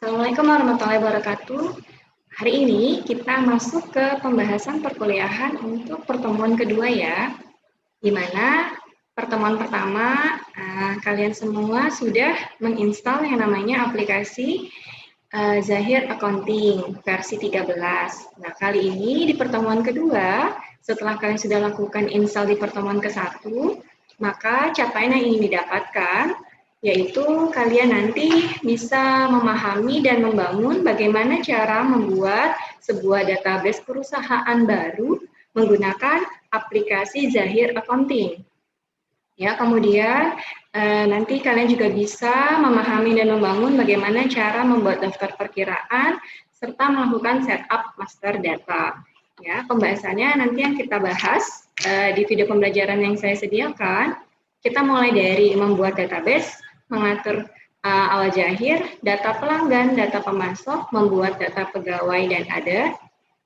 Assalamualaikum warahmatullahi wabarakatuh. Hari ini kita masuk ke pembahasan perkuliahan untuk pertemuan kedua ya, di mana pertemuan pertama kalian semua sudah menginstal yang namanya aplikasi Zahir Accounting versi 13. Nah, kali ini di pertemuan kedua, setelah kalian sudah lakukan install di pertemuan ke-1, maka capaian yang ingin didapatkan yaitu kalian nanti bisa memahami dan membangun bagaimana cara membuat sebuah database perusahaan baru menggunakan aplikasi Zahir Accounting. Ya, kemudian nanti kalian juga bisa memahami dan membangun bagaimana cara membuat daftar perkiraan serta melakukan setup master data. Ya, pembahasannya nanti yang kita bahas di video pembelajaran yang saya sediakan. Kita mulai dari membuat database, mengatur awal Zahir, data pelanggan, data pemasok, membuat data pegawai dan ada,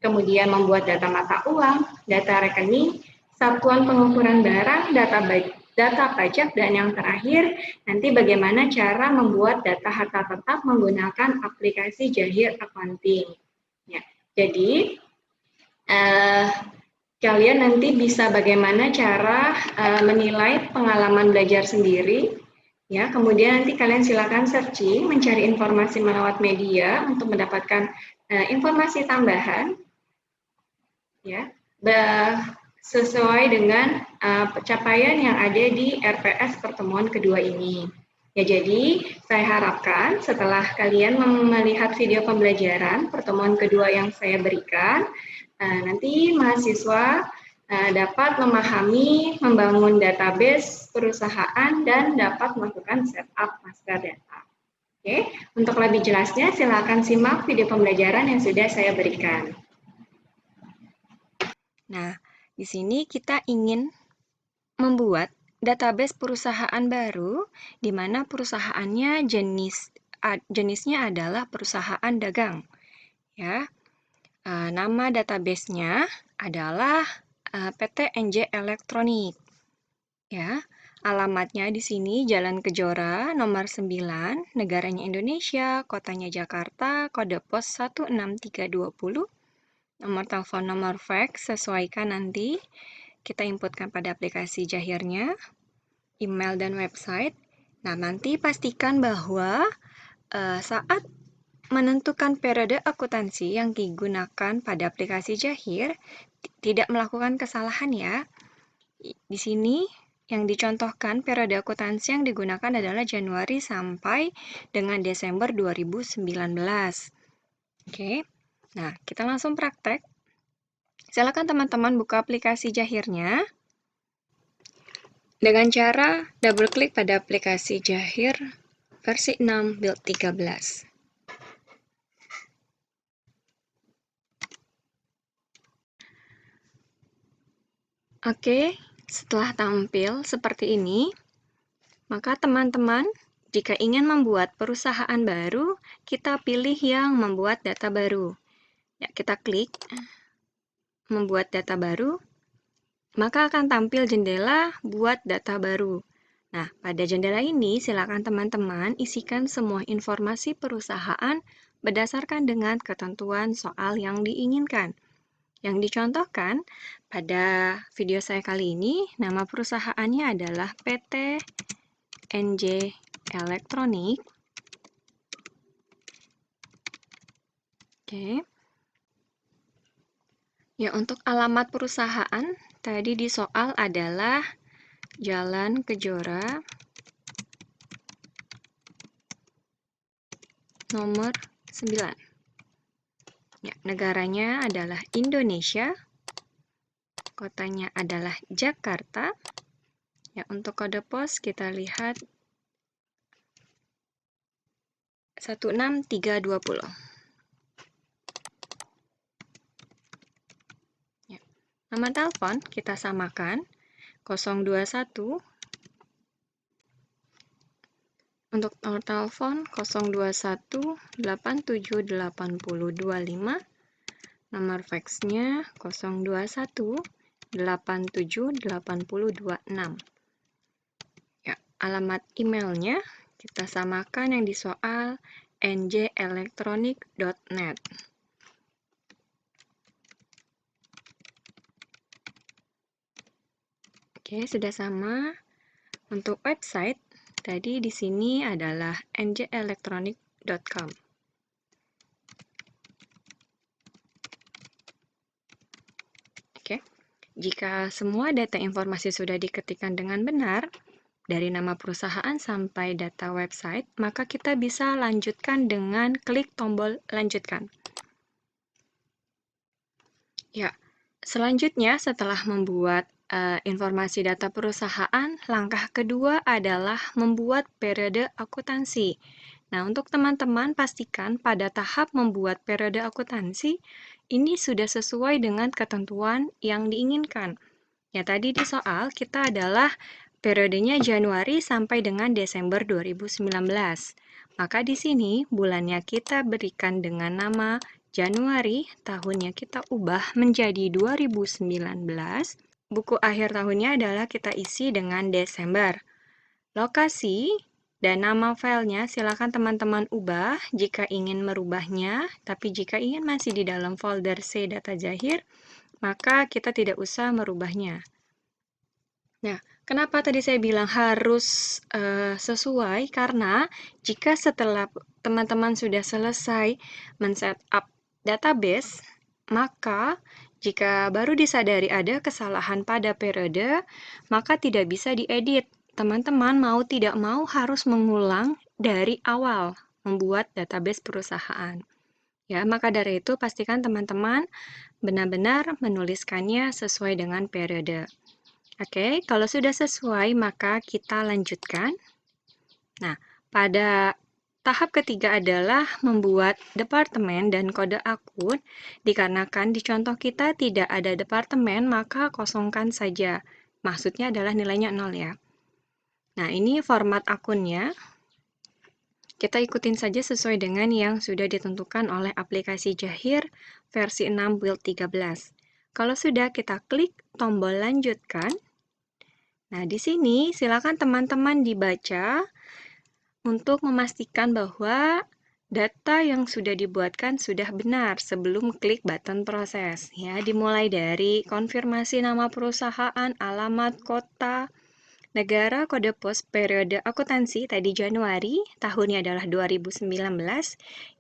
kemudian membuat data mata uang, data rekening, satuan pengukuran barang, data pajak, dan yang terakhir nanti bagaimana cara membuat data harta tetap menggunakan aplikasi Zahir Accounting. Ya, jadi kalian nanti bisa bagaimana cara menilai pengalaman belajar sendiri. Ya, kemudian nanti kalian silakan searching, mencari informasi melewat media untuk mendapatkan informasi tambahan. Ya, sesuai dengan pencapaian yang ada di RPS pertemuan kedua ini. Ya, jadi saya harapkan setelah kalian melihat video pembelajaran pertemuan kedua yang saya berikan, nanti mahasiswa dapat memahami, membangun database perusahaan, dan dapat melakukan setup master data. Oke, untuk lebih jelasnya silakan simak video pembelajaran yang sudah saya berikan. Nah, di sini kita ingin membuat database perusahaan baru, di mana perusahaannya jenisnya adalah perusahaan dagang. Ya, nama databasenya adalah PT NJ Elektronik. Ya, alamatnya di sini Jalan Kejora, nomor 9, negaranya Indonesia, kotanya Jakarta, kode pos 16320. Nomor telepon, nomor fax, sesuaikan nanti. Kita inputkan pada aplikasi Zahirnya, email dan website. Nah, nanti pastikan bahwa saat menentukan periode akuntansi yang digunakan pada aplikasi Zahir, tidak melakukan kesalahan ya. Di sini yang dicontohkan periode akuntansi yang digunakan adalah Januari sampai dengan Desember 2019. Oke, nah kita langsung praktek. Silakan teman-teman buka aplikasi Zahirnya dengan cara double klik pada aplikasi Zahir versi 6 build 13. Oke, setelah tampil seperti ini, maka teman-teman jika ingin membuat perusahaan baru, kita pilih yang membuat data baru. Ya, kita klik membuat data baru, maka akan tampil jendela buat data baru. Nah, pada jendela ini silakan teman-teman isikan semua informasi perusahaan berdasarkan dengan ketentuan soal yang diinginkan. Yang dicontohkan pada video saya kali ini, nama perusahaannya adalah PT NJ Elektronik. Oke. Ya, untuk alamat perusahaan tadi di soal adalah Jalan Kejora, nomor 9. Ya, negaranya adalah Indonesia, kotanya adalah Jakarta. Ya, untuk kode pos kita lihat 16320. Ya. Nomor telepon kita samakan 021. Untuk nomor telepon 021 878025. Nomor faxnya 021 878026. Ya, alamat emailnya kita samakan yang di soal njelectronic.net. Oke, sudah sama. Untuk website, tadi di sini adalah njelectronic.com. Oke, jika semua data informasi sudah diketikkan dengan benar, dari nama perusahaan sampai data website, maka kita bisa lanjutkan dengan klik tombol lanjutkan. Ya, selanjutnya setelah membuat informasi data perusahaan, langkah kedua adalah membuat periode akuntansi. Nah, untuk teman-teman pastikan pada tahap membuat periode akuntansi, ini sudah sesuai dengan ketentuan yang diinginkan. Ya, tadi di soal kita adalah periodenya Januari sampai dengan Desember 2019. Maka di sini bulannya kita berikan dengan nama Januari, tahunnya kita ubah menjadi 2019. Buku akhir tahunnya adalah kita isi dengan Desember. Lokasi dan nama filenya silakan teman-teman ubah jika ingin merubahnya, tapi jika ingin masih di dalam folder C data Zahir, maka kita tidak usah merubahnya. Nah, kenapa tadi saya bilang harus sesuai? Karena jika setelah teman-teman sudah selesai men-setup database, maka jika baru disadari ada kesalahan pada periode, maka tidak bisa diedit. Teman-teman mau tidak mau harus mengulang dari awal membuat database perusahaan. Ya, maka dari itu pastikan teman-teman benar-benar menuliskannya sesuai dengan periode. Oke, kalau sudah sesuai, maka kita lanjutkan. Nah, pada tahap ketiga adalah membuat departemen dan kode akun. Dikarenakan di contoh kita tidak ada departemen, maka kosongkan saja. Maksudnya adalah nilainya 0 ya. Nah, ini format akunnya. Kita ikutin saja sesuai dengan yang sudah ditentukan oleh aplikasi Zahir versi 6 build 13. Kalau sudah, kita klik tombol lanjutkan. Nah, di sini silakan teman-teman dibaca untuk memastikan bahwa data yang sudah dibuatkan sudah benar sebelum klik button proses. Ya, dimulai dari konfirmasi nama perusahaan, alamat, kota, negara, kode pos, periode akuntansi tadi Januari, tahunnya adalah 2019.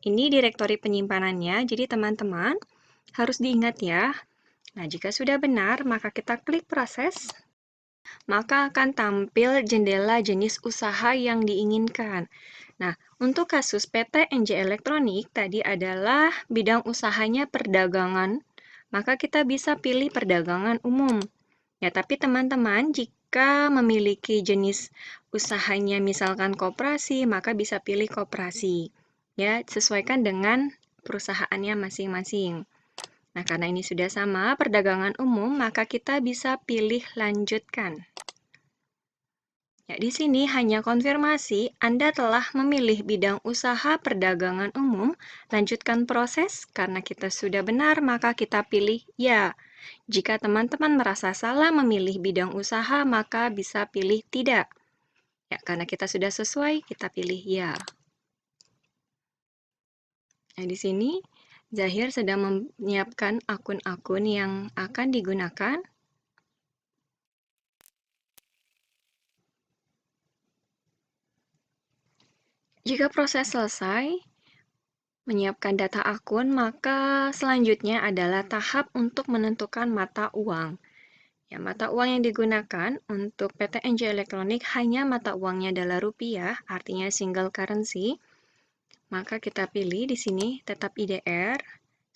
Ini direktori penyimpanannya, jadi teman-teman harus diingat ya. Nah, jika sudah benar, maka kita klik proses. Maka akan tampil jendela jenis usaha yang diinginkan. Nah, untuk kasus PT NJ Elektronik tadi adalah bidang usahanya perdagangan, maka kita bisa pilih perdagangan umum. Ya, tapi teman-teman jika memiliki jenis usahanya misalkan koperasi, maka bisa pilih koperasi. Ya, sesuaikan dengan perusahaannya masing-masing. Nah, karena ini sudah sama perdagangan umum, maka kita bisa pilih lanjutkan. Ya, di sini hanya konfirmasi Anda telah memilih bidang usaha perdagangan umum. Lanjutkan proses. Karena kita sudah benar, maka kita pilih ya. Jika teman-teman merasa salah memilih bidang usaha, maka bisa pilih tidak. Ya, karena kita sudah sesuai, kita pilih ya. Nah, di sini Zahir sedang menyiapkan akun-akun yang akan digunakan. Jika proses selesai, menyiapkan data akun, maka selanjutnya adalah tahap untuk menentukan mata uang. Ya, mata uang yang digunakan untuk PT NJ Elektronik hanya mata uangnya adalah rupiah, artinya single currency. Maka kita pilih di sini tetap IDR.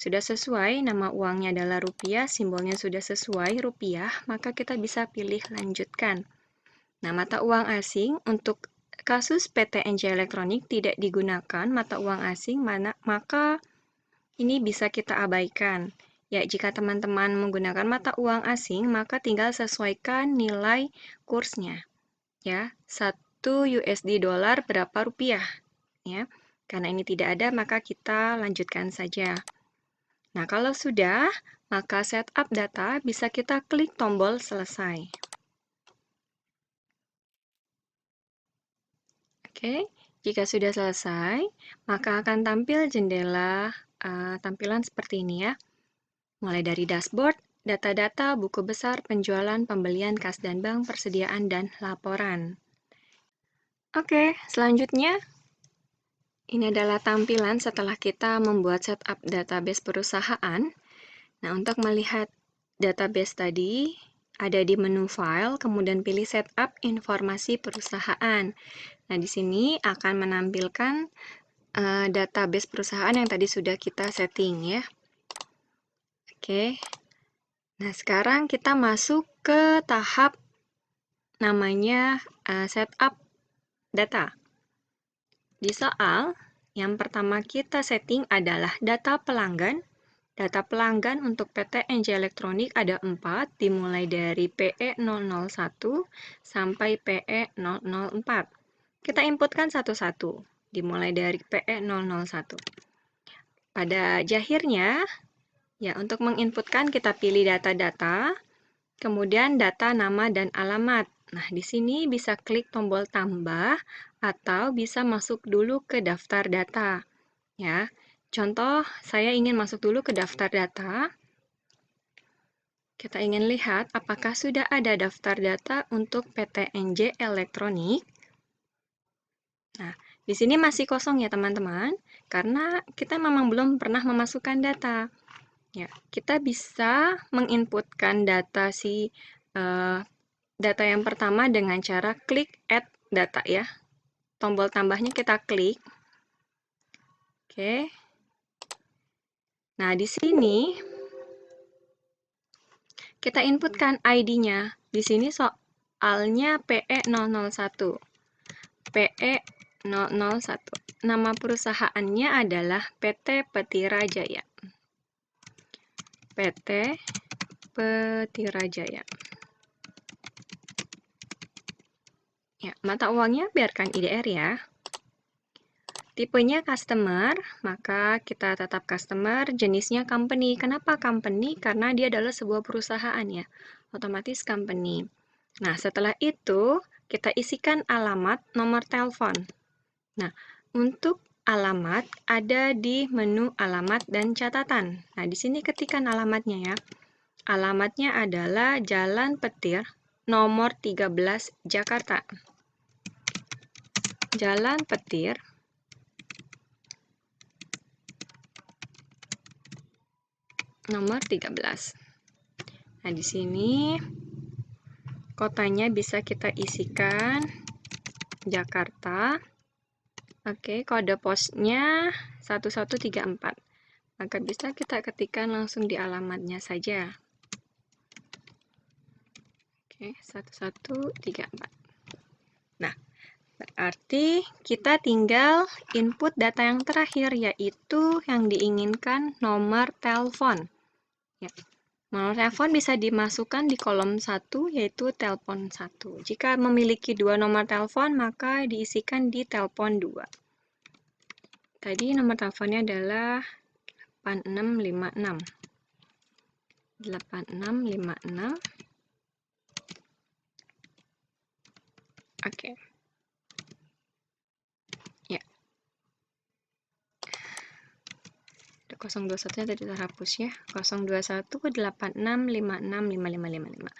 Sudah sesuai, nama uangnya adalah rupiah, simbolnya sudah sesuai rupiah, maka kita bisa pilih lanjutkan. Nah, mata uang asing untuk kasus PT NJ Elektronik tidak digunakan mata uang asing, maka ini bisa kita abaikan. Ya, jika teman-teman menggunakan mata uang asing, maka tinggal sesuaikan nilai kursnya. Ya, 1 USD dolar berapa rupiah? Ya, karena ini tidak ada, maka kita lanjutkan saja. Nah, kalau sudah, maka setup data bisa kita klik tombol selesai. Oke, Jika sudah selesai, maka akan tampil jendela tampilan seperti ini ya. Mulai dari dashboard, data-data, buku besar, penjualan, pembelian, kas dan bank, persediaan, dan laporan. Oke, selanjutnya ini adalah tampilan setelah kita membuat setup database perusahaan. Nah, untuk melihat database tadi, ada di menu File, kemudian pilih Setup Informasi Perusahaan. Nah, di sini akan menampilkan database perusahaan yang tadi sudah kita setting ya. Oke. Nah, sekarang kita masuk ke tahap namanya Setup Data. Di soal, yang pertama kita setting adalah data pelanggan. Data pelanggan untuk PT NJ Elektronik ada 4, dimulai dari PE001 sampai PE004. Kita inputkan satu-satu, dimulai dari PE001. Pada akhirnya, ya untuk menginputkan kita pilih data-data, kemudian data nama dan alamat. Nah, di sini bisa klik tombol tambah atau bisa masuk dulu ke daftar data. Ya, contoh saya ingin masuk dulu ke daftar data. Kita ingin lihat apakah sudah ada daftar data untuk PT NJ Elektronik. Nah, di sini masih kosong ya teman-teman, karena kita memang belum pernah memasukkan data. Ya, kita bisa menginputkan data data yang pertama dengan cara klik add data ya. Tombol tambahnya kita klik. Oke. Nah, di sini kita inputkan ID-nya. Di sini soalnya PE001. PE001. Nama perusahaannya adalah PT Petira Jaya. PT Petira Jaya. Ya, mata uangnya biarkan IDR ya. Tipenya customer, maka kita tetap customer, jenisnya company. Kenapa company? Karena dia adalah sebuah perusahaan ya, otomatis company. Nah, setelah itu kita isikan alamat, nomor telepon. Nah, untuk alamat ada di menu alamat dan catatan. Nah, di sini ketikkan alamatnya ya. Alamatnya adalah Jalan Petir, nomor 13, Jakarta. Jalan Petir, nomor 13. Nah, di sini kotanya bisa kita isikan Jakarta. Oke, kode posnya 1134. Maka bisa kita ketikkan langsung di alamatnya saja. Oke, 1134. Nah, berarti kita tinggal input data yang terakhir, yaitu yang diinginkan nomor telepon. Ya. Nomor telepon bisa dimasukkan di kolom 1, yaitu telepon 1. Jika memiliki 2 nomor telepon, maka diisikan di telepon 2. Tadi nomor teleponnya adalah 8656. 8656. Oke. Ya. 021-nya tadi terhapus ya. 02186565555.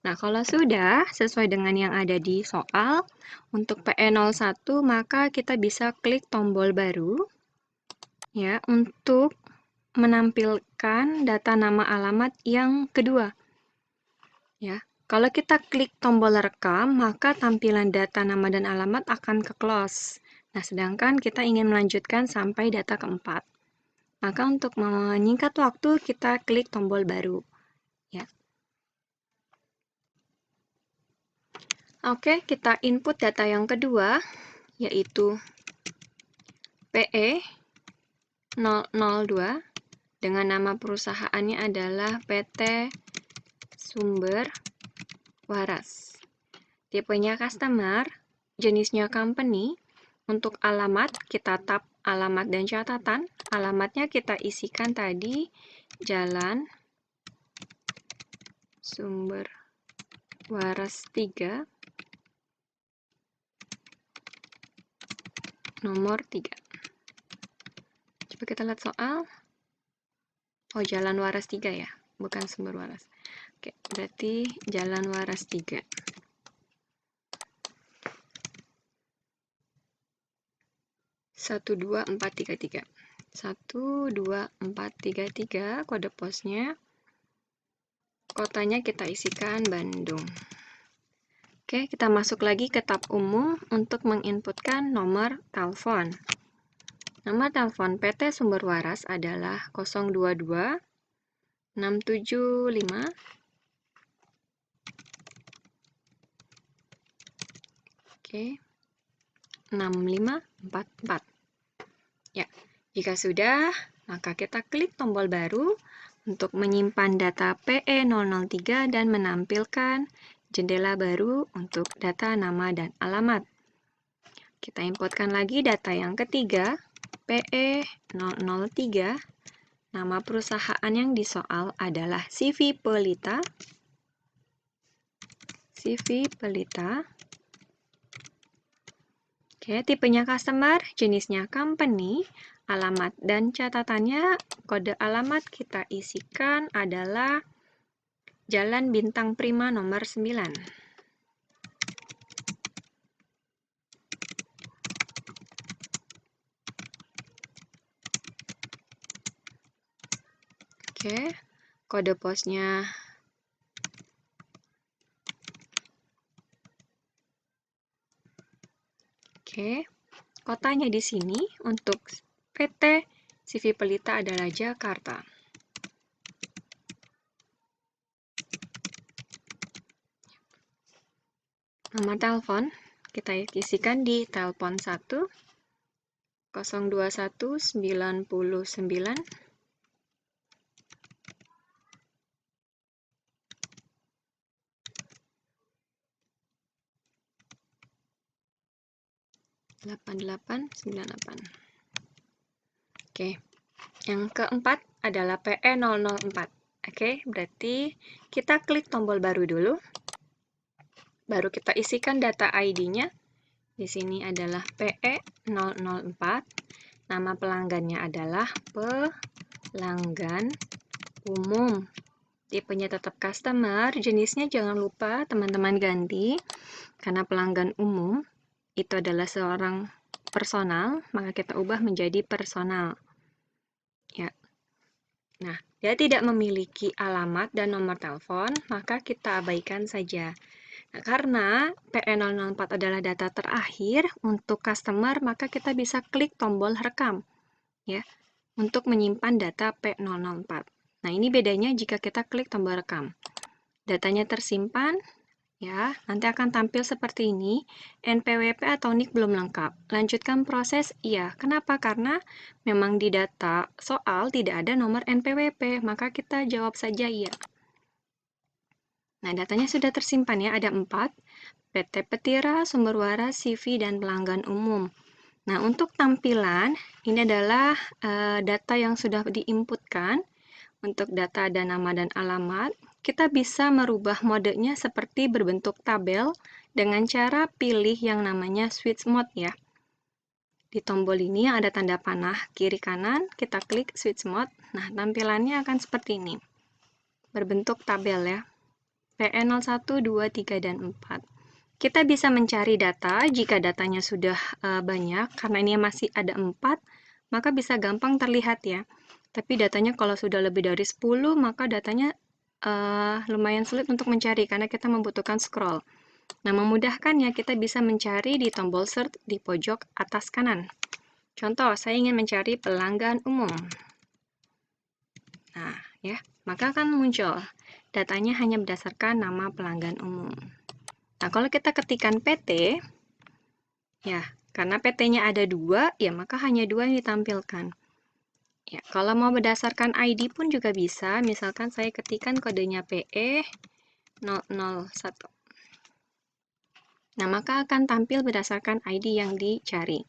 Nah, kalau sudah sesuai dengan yang ada di soal, untuk PE01 maka kita bisa klik tombol baru ya untuk menampilkan data nama alamat yang kedua. Ya. Kalau kita klik tombol rekam, maka tampilan data nama dan alamat akan ke close. Nah, sedangkan kita ingin melanjutkan sampai data keempat. Maka untuk menyingkat waktu, kita klik tombol baru. Ya. Oke, kita input data yang kedua, yaitu PE002, dengan nama perusahaannya adalah PT Sumber Waras. Tipenya customer, jenisnya company. Untuk alamat, kita tap alamat dan catatan. Alamatnya kita isikan tadi, Jalan Sumber Waras 3, nomor 3. Coba kita lihat soal. Oh, jalan waras 3 ya, bukan sumber waras. Oke, berarti jalan waras 3. Satu, 2, 4, 3, 3. 1, 2, 4, 3, 3, kode posnya. Kotanya kita isikan Bandung. Oke, kita masuk lagi ke tab umum untuk menginputkan nomor telepon. Nomor telepon PT Sumber Waras adalah 022 675 6544. Ya, jika sudah, maka kita klik tombol baru untuk menyimpan data PE003 dan menampilkan jendela baru untuk data nama dan alamat. Kita inputkan lagi data yang ketiga, PE003. Nama perusahaan yang disoal adalah CV Pelita. CV Pelita. Oke, tipenya customer, jenisnya company, alamat dan catatannya, kode alamat kita isikan adalah Jalan Bintang Prima nomor 9. Oke, kode posnya Oke, kotanya di sini untuk PT CV Pelita adalah Jakarta. Nomor telepon kita isikan di telepon 1 021 99 8898. Oke, yang keempat adalah PE004. Oke, berarti kita klik tombol baru dulu. Baru kita isikan data ID-nya. Di sini adalah PE004. Nama pelanggannya adalah pelanggan umum. Tipenya tetap customer, jenisnya jangan lupa teman-teman ganti. Karena pelanggan umum itu adalah seorang personal, maka kita ubah menjadi personal. Ya. Nah, dia tidak memiliki alamat dan nomor telepon, maka kita abaikan saja. Nah, karena PE004 adalah data terakhir untuk customer, maka kita bisa klik tombol rekam ya untuk menyimpan data P004. Nah, ini bedanya jika kita klik tombol rekam. Datanya tersimpan ya, nanti akan tampil seperti ini. NPWP atau NIK belum lengkap. Lanjutkan proses iya. Kenapa? Karena memang di data soal tidak ada nomor NPWP, maka kita jawab saja iya. Nah, datanya sudah tersimpan ya, ada 4. PT Petira, Sumber Waras, CV, dan pelanggan umum. Nah, untuk tampilan, ini adalah data yang sudah diinputkan. Untuk data dan nama dan alamat, kita bisa merubah modenya seperti berbentuk tabel dengan cara pilih yang namanya switch mode ya. Di tombol ini yang ada tanda panah kiri kanan, kita klik switch mode. Nah, tampilannya akan seperti ini. Berbentuk tabel ya. PE01, 2, 3, dan 4. Kita bisa mencari data jika datanya sudah banyak, karena ini masih ada 4, maka bisa gampang terlihat ya. Tapi datanya kalau sudah lebih dari 10, maka datanya lumayan sulit untuk mencari, karena kita membutuhkan scroll. Nah, memudahkan ya, kita bisa mencari di tombol search di pojok atas kanan. Contoh, saya ingin mencari pelanggan umum. Nah, ya, maka akan muncul. Datanya hanya berdasarkan nama pelanggan umum. Nah, kalau kita ketikkan PT, ya, karena PT-nya ada 2, ya maka hanya 2 yang ditampilkan. Ya, kalau mau berdasarkan ID pun juga bisa, misalkan saya ketikkan kodenya PE 001. Nah, maka akan tampil berdasarkan ID yang dicari.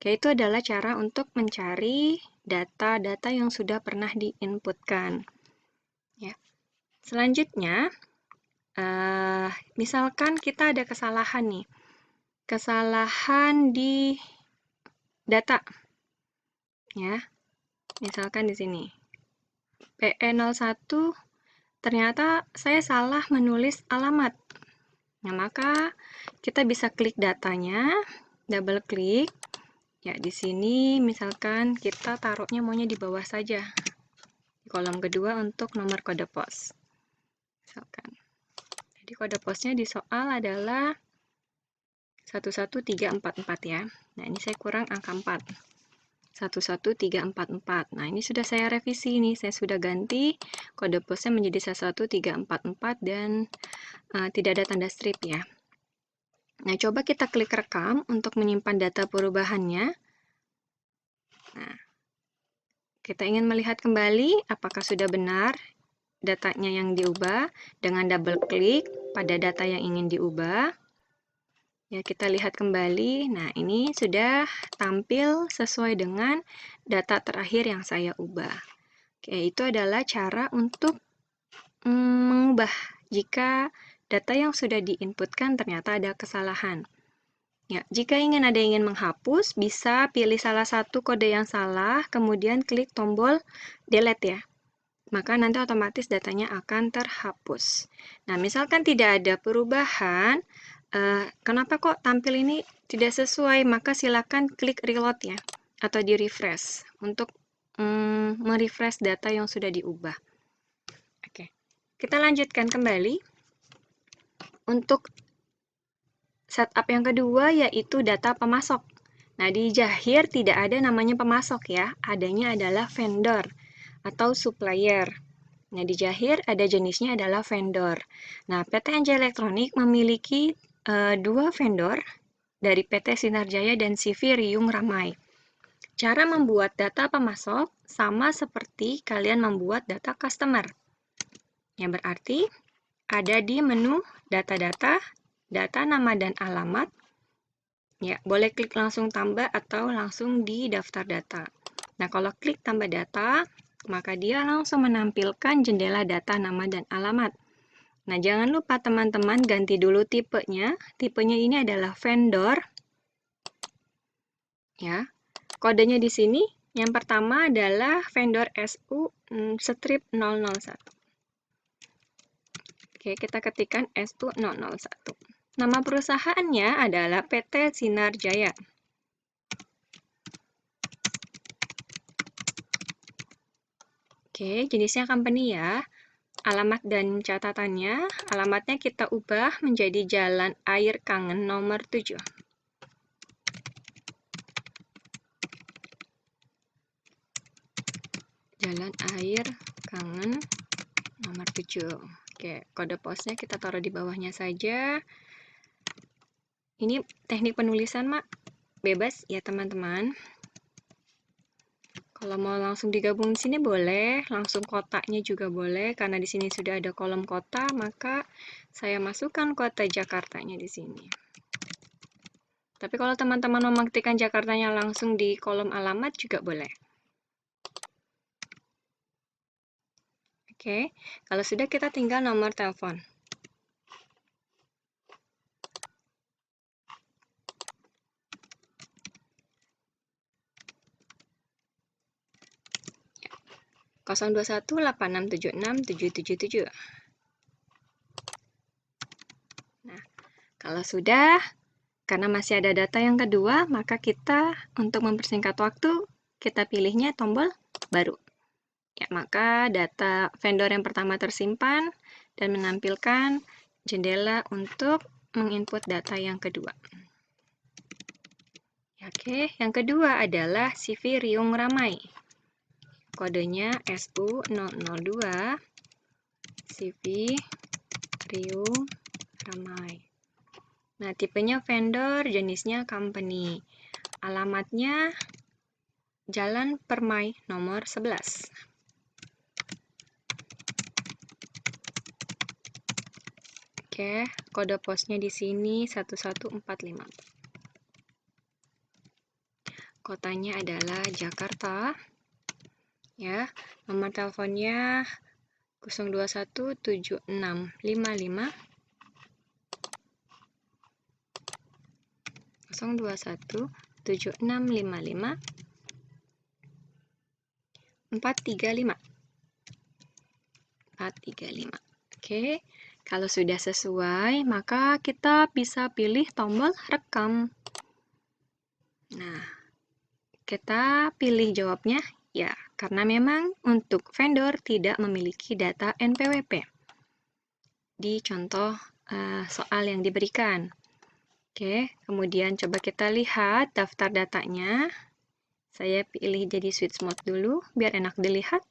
Oke, itu adalah cara untuk mencari data-data yang sudah pernah diinputkan. Ya. Selanjutnya, misalkan kita ada kesalahan nih. Kesalahan di data. Ya, misalkan di sini. PE01 ternyata saya salah menulis alamat. Nah, maka kita bisa klik datanya, double klik. Ya, di sini misalkan kita taruhnya maunya di bawah saja. Di kolom kedua untuk nomor kode pos. Misalkan. Jadi kode posnya di soal adalah 11344 ya. Nah, ini saya kurang angka 4. 11344. Nah, ini sudah saya revisi nih. Saya sudah ganti kode posnya menjadi 11344 dan tidak ada tanda strip ya. Nah, coba kita klik rekam untuk menyimpan data perubahannya. Nah, kita ingin melihat kembali apakah sudah benar datanya yang diubah dengan double klik pada data yang ingin diubah. Ya, kita lihat kembali. Nah, ini sudah tampil sesuai dengan data terakhir yang saya ubah. Oke, itu adalah cara untuk mengubah jika data yang sudah diinputkan ternyata ada kesalahan. Ya, jika ada yang ingin menghapus, bisa pilih salah satu kode yang salah, kemudian klik tombol delete ya. Maka nanti otomatis datanya akan terhapus. Nah, misalkan tidak ada perubahan, kenapa kok tampil ini tidak sesuai, maka silakan klik reload ya, atau di refresh untuk merefresh data yang sudah diubah. Oke, kita lanjutkan kembali. Untuk setup yang kedua yaitu data pemasok. Nah, di Jahir tidak ada namanya pemasok ya, adanya adalah vendor atau supplier. Nah, di Jahir ada jenisnya adalah vendor. Nah, PT NJ Elektronik memiliki dua vendor dari PT Sinar Jaya dan CV Riung Ramai. Cara membuat data pemasok sama seperti kalian membuat data customer. Yang berarti ada di menu data-data, data nama dan alamat. Ya, boleh klik langsung tambah atau langsung di daftar data. Nah, kalau klik tambah data, maka dia langsung menampilkan jendela data nama dan alamat. Nah, jangan lupa teman-teman ganti dulu tipenya. Tipenya ini adalah vendor. Ya. Kodenya di sini yang pertama adalah vendor SU strip 001. Oke, kita ketikkan SU 001. Nama perusahaannya adalah PT Sinar Jaya. Oke, jenisnya company ya. Alamat dan catatannya, alamatnya kita ubah menjadi Jalan Air Kangen nomor 7. Jalan Air Kangen nomor 7. Oke, kode posnya kita taruh di bawahnya saja. Ini teknik penulisan, Mak. Bebas ya, teman-teman. Kalau mau langsung digabung di sini boleh, langsung kotaknya juga boleh, karena di sini sudah ada kolom kota, maka saya masukkan kota Jakartanya di sini. Tapi kalau teman-teman memaktikan Jakartanya langsung di kolom alamat juga boleh. Oke, kalau sudah kita tinggal nomor telepon. Ya. 02186767777. Nah, kalau sudah, karena masih ada data yang kedua, maka kita untuk mempersingkat waktu, kita pilihnya tombol baru. Ya, maka data vendor yang pertama tersimpan dan menampilkan jendela untuk menginput data yang kedua. Oke, yang kedua adalah CV Riung Ramai. Kodenya SU002 CV Riung Ramai. Nah, tipenya vendor, jenisnya company. Alamatnya Jalan Permai nomor 11. Oke, kode posnya di sini 1145. Kotanya adalah Jakarta. Ya, nomor teleponnya 0217655 021 7655 435. Oke, kalau sudah sesuai, maka kita bisa pilih tombol rekam. Nah, kita pilih jawabnya ya, karena memang untuk vendor tidak memiliki data NPWP di contoh soal yang diberikan. Oke, kemudian coba kita lihat daftar datanya. Saya pilih jadi switch mode dulu, biar enak dilihat.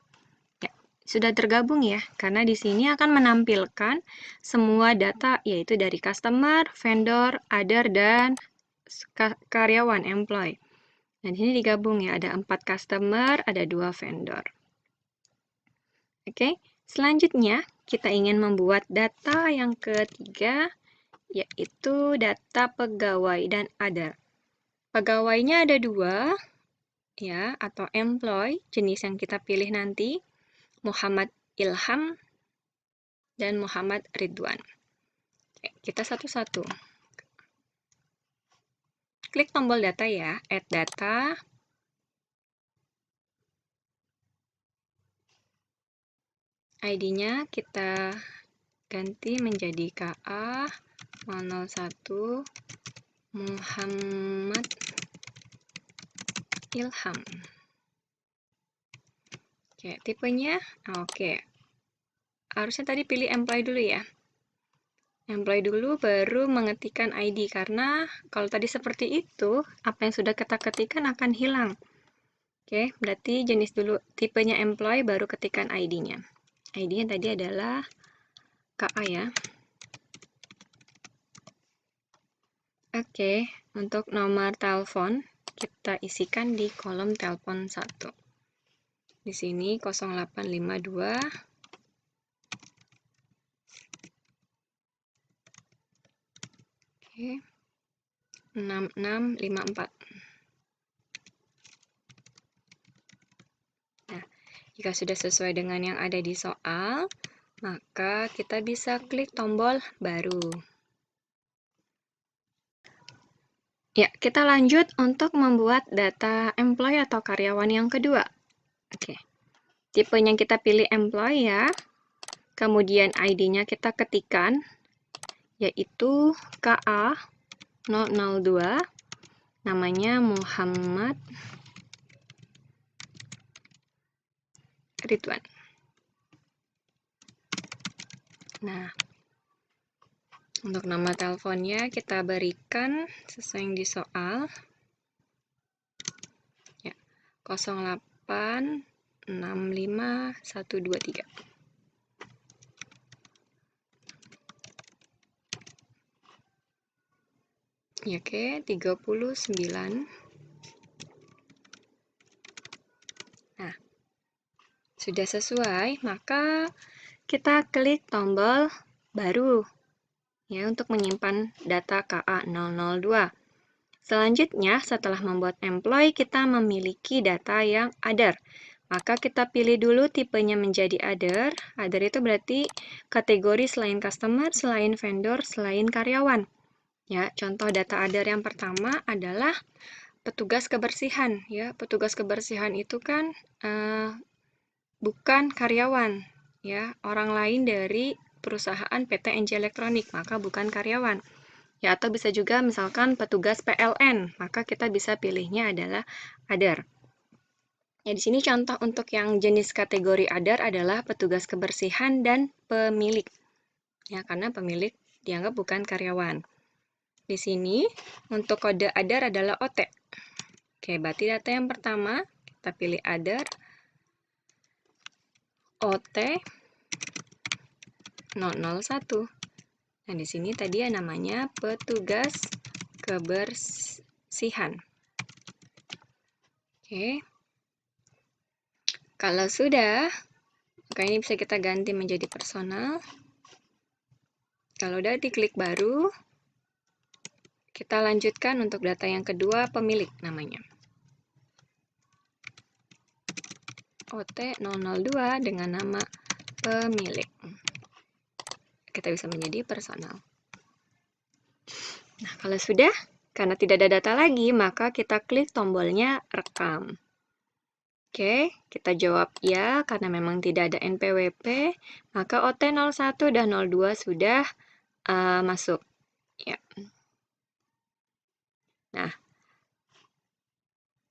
Sudah tergabung ya, karena di sini akan menampilkan semua data, yaitu dari customer, vendor, other, dan karyawan, employee. Dan di sini digabung ya, ada 4 customer, ada 2 vendor. Oke, selanjutnya kita ingin membuat data yang ketiga, yaitu data pegawai dan other. Pegawainya ada 2, ya, atau employee, jenis yang kita pilih nanti, Muhammad Ilham dan Muhammad Ridwan. Oke, kita satu-satu. Klik tombol data ya, add data. ID-nya kita ganti menjadi KA 001 Muhammad Ilham. Oke, tipenya, oke. Harusnya tadi pilih employee dulu ya. Employee dulu baru mengetikkan ID, karena kalau tadi seperti itu, apa yang sudah kita ketikkan akan hilang. Oke, berarti jenis dulu, tipenya employee baru ketikkan ID-nya. ID-nya tadi adalah KA ya. Oke, untuk nomor telepon kita isikan di kolom telepon 1. Di sini 0852 Oke. 6654. Nah, jika sudah sesuai dengan yang ada di soal, maka kita bisa klik tombol baru. Ya, kita lanjut untuk membuat data employee atau karyawan yang kedua. Oke. Tipenya kita pilih employee ya. Kemudian ID-nya kita ketikkan, yaitu KA 002, namanya Muhammad Ridwan. Nah, untuk nama teleponnya kita berikan sesuai yang di soal. Ya, 0865123. Ya, oke, 39. Nah, sudah sesuai, maka kita klik tombol baru ya untuk menyimpan data KA 002. Selanjutnya, setelah membuat employee, kita memiliki data yang other. Maka kita pilih dulu tipenya menjadi other. Other itu berarti kategori selain customer, selain vendor, selain karyawan. Ya, contoh data other yang pertama adalah petugas kebersihan. Ya, petugas kebersihan itu kan bukan karyawan, ya, orang lain dari perusahaan PT NJ Elektronik, maka bukan karyawan. Ya, atau bisa juga misalkan petugas PLN, maka kita bisa pilihnya adalah other. Ya, di sini contoh untuk yang jenis kategori other adalah petugas kebersihan dan pemilik. Ya, karena pemilik dianggap bukan karyawan. Di sini untuk kode other adalah OT. Oke, berarti data yang pertama kita pilih other OT 001. Nah, di sini tadi ya namanya petugas kebersihan. Oke. Kalau sudah, maka ini bisa kita ganti menjadi personal. Kalau udah diklik baru, kita lanjutkan untuk data yang kedua, pemilik namanya. OT002 dengan nama pemilik. Kita bisa menjadi personal. Nah, kalau sudah, Karena tidak ada data lagi, maka kita klik tombolnya rekam. Oke, kita jawab ya, karena memang tidak ada NPWP, maka OT01 dan 02 sudah masuk. Ya. Nah,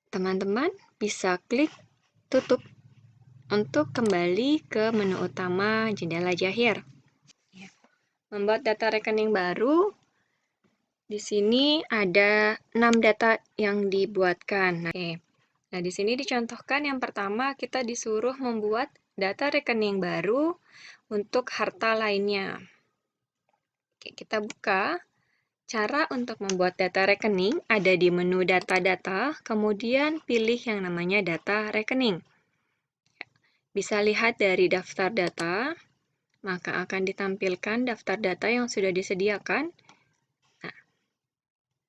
teman-teman bisa klik tutup untuk kembali ke menu utama jendela Jahir. Ya. Membuat data rekening baru, di sini ada 6 data yang dibuatkan. Nah, di sini dicontohkan yang pertama kita disuruh membuat data rekening baru untuk harta lainnya. Oke, kita buka. Cara untuk membuat data rekening ada di menu data-data, kemudian pilih yang namanya data rekening. Bisa lihat dari daftar data, maka akan ditampilkan daftar data yang sudah disediakan. Nah,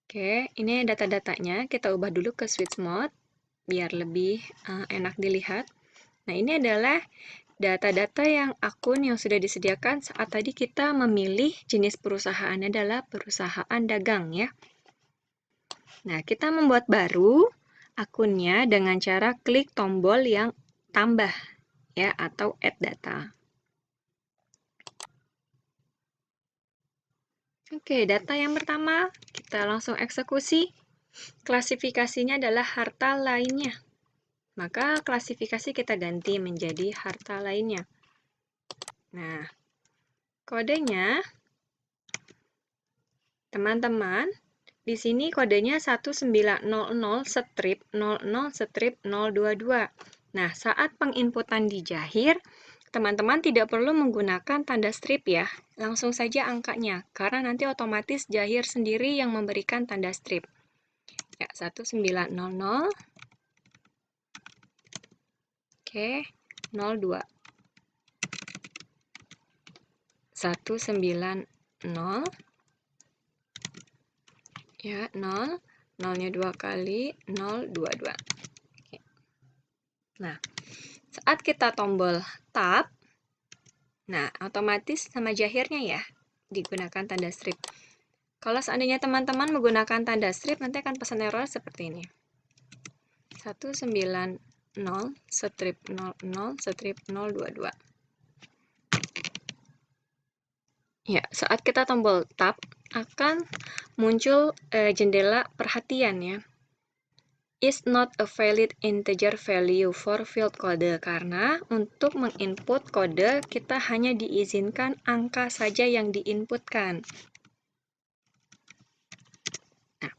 oke, ini data-datanya. Kita ubah dulu ke switch mode, biar lebih enak dilihat. Nah, ini adalah data-data yang akun yang sudah disediakan saat tadi kita memilih jenis perusahaannya adalah perusahaan dagang ya. Nah, kita membuat baru akunnya dengan cara klik tombol yang tambah ya atau add data. Oke, data yang pertama kita langsung eksekusi. Klasifikasinya adalah harta lainnya. Maka klasifikasi kita ganti menjadi harta lainnya. Nah, kodenya teman-teman, di sini kodenya 1900 strip 00 strip 022. Nah, saat penginputan di Jahir, teman-teman tidak perlu menggunakan tanda strip ya, langsung saja angkanya, karena nanti otomatis Jahir sendiri yang memberikan tanda strip. Ya, 1900, oke, 02. 190, ya, 0, 0-nya 2 kali, 022. Oke. Nah, saat kita tombol tab, nah, otomatis sama Jahirnya ya, digunakan tanda strip. Kalau seandainya teman-teman menggunakan tanda strip, nanti akan pesan error seperti ini. 190 strip 00 strip 022. Ya, saat kita tombol tab, akan muncul jendela perhatian ya. Is not a valid integer value for field code, karena untuk menginput kode kita hanya diizinkan angka saja yang diinputkan. Nah,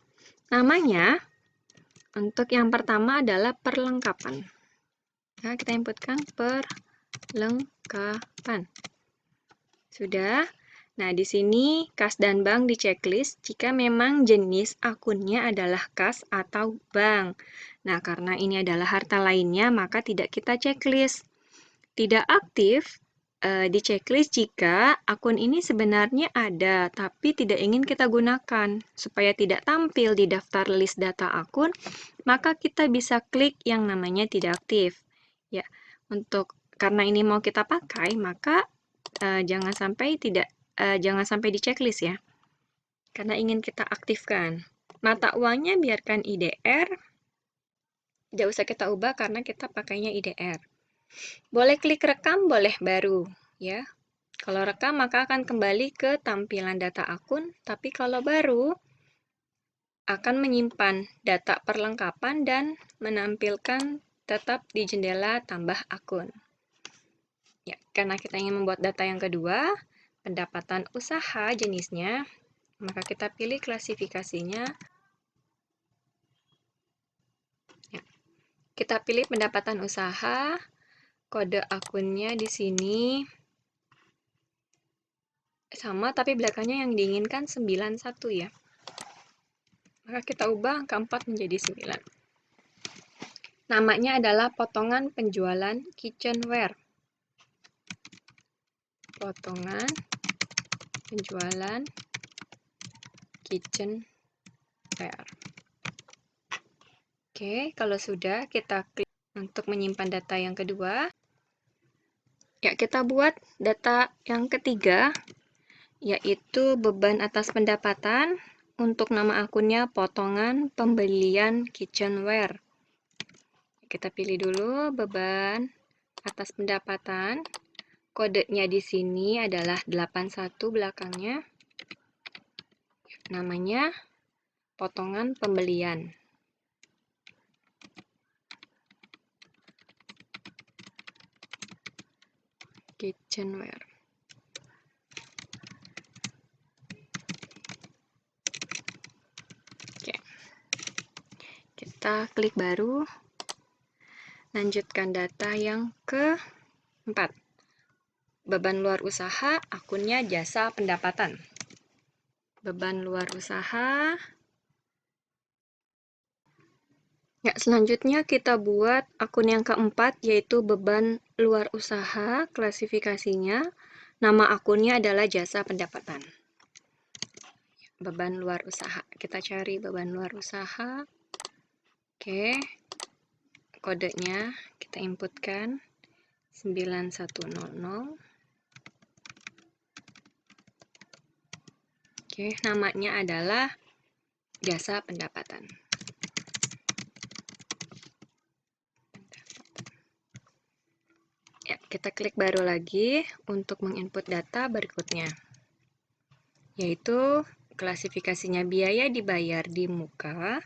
namanya untuk yang pertama adalah perlengkapan. Nah, kita inputkan perlengkapan. Sudah. Nah, di sini kas dan bank di checklist jika memang jenis akunnya adalah kas atau bank. Nah, karena ini adalah harta lainnya, maka tidak kita checklist. Tidak aktif di checklist jika akun ini sebenarnya ada, tapi tidak ingin kita gunakan. Supaya tidak tampil di daftar list data akun, maka kita bisa klik yang namanya tidak aktif. Ya, karena ini mau kita pakai, maka jangan sampai di checklist ya, karena ingin kita aktifkan. Mata uangnya biarkan IDR, tidak usah kita ubah karena kita pakainya IDR. Boleh klik rekam, boleh baru ya. Kalau rekam maka akan kembali ke tampilan data akun, tapi kalau baru akan menyimpan data perlengkapan dan menampilkan tetap di jendela tambah akun. Ya, karena kita ingin membuat data yang kedua, pendapatan usaha jenisnya, maka kita pilih klasifikasinya. Ya. Kita pilih pendapatan usaha, kode akunnya di sini sama, tapi belakangnya yang diinginkan 91 ya. Maka kita ubah angka 4 menjadi 9. Namanya adalah potongan penjualan kitchenware. Potongan penjualan kitchenware. Oke, kalau sudah kita klik untuk menyimpan data yang kedua. Ya, kita buat data yang ketiga, yaitu beban atas pendapatan. untuk nama akunnya potongan pembelian kitchenware. Kita pilih dulu beban atas pendapatan. Kodenya di sini adalah 81 belakangnya. Namanya potongan pembelian. Kitchenware. Oke. Kita klik baru. Lanjutkan data yang keempat. Beban luar usaha, akunnya jasa pendapatan. Beban luar usaha. Ya, selanjutnya kita buat akun yang keempat, yaitu beban luar usaha. Klasifikasinya, nama akunnya adalah jasa pendapatan. Beban luar usaha. Kita cari beban luar usaha. Oke. Kodenya kita inputkan 9100. Oke, namanya adalah jasa pendapatan. Ya, kita klik baru lagi untuk menginput data berikutnya, yaitu klasifikasinya biaya dibayar di muka.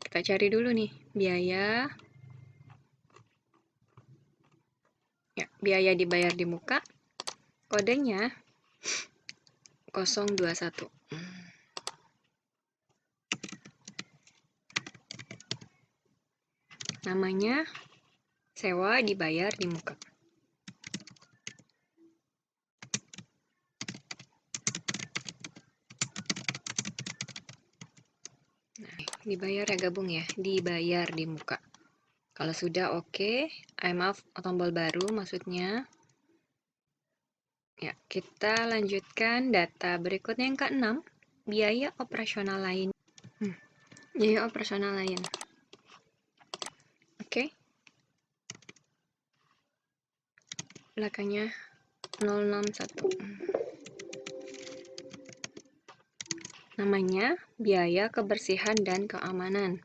Kita cari dulu nih, biaya. Ya, biaya dibayar di muka. Kodenya 021. Namanya sewa dibayar di muka. Nah, dibayar ya, gabung ya, dibayar di muka. Kalau sudah oke, maaf, tombol baru maksudnya. Ya, kita lanjutkan data berikutnya yang ke-6, biaya operasional lain. Biaya operasional lain. Oke. Belakangnya 061. Namanya biaya kebersihan dan keamanan.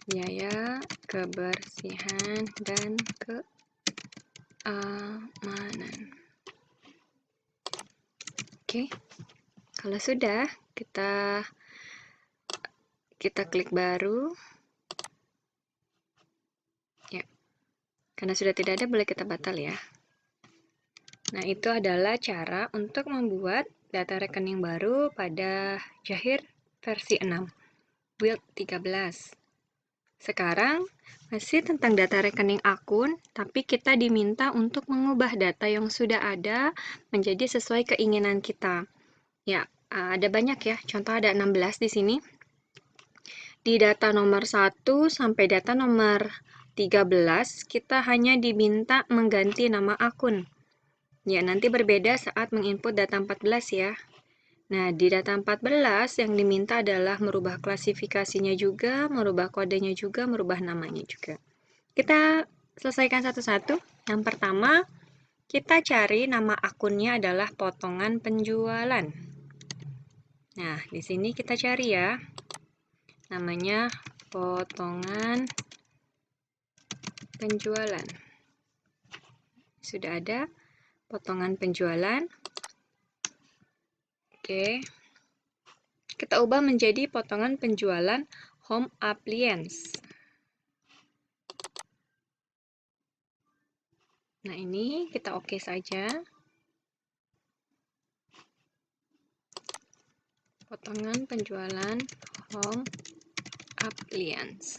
Biaya kebersihan dan keamanan. Oke. Kalau sudah, kita klik baru. Ya. Karena sudah tidak ada, boleh kita batal ya. Nah, itu adalah cara untuk membuat data rekening baru pada Jahir versi 6, build 13. Sekarang, masih tentang data rekening akun, tapi kita diminta untuk mengubah data yang sudah ada menjadi sesuai keinginan kita. Ya, ada banyak ya, contoh ada 16 di sini. Di data nomor 1 sampai data nomor 13, kita hanya diminta mengganti nama akun. Ya, nanti berbeda saat menginput data 14 ya. Nah, di data 14 yang diminta adalah merubah klasifikasinya juga, merubah kodenya juga, merubah namanya juga. Kita selesaikan satu-satu. Yang pertama, kita cari nama akunnya adalah potongan penjualan. Nah, di sini kita cari ya. Namanya potongan penjualan. Sudah ada potongan penjualan. Oke. Kita ubah menjadi potongan penjualan home appliance. Nah, ini kita oke saja. Potongan penjualan home appliance.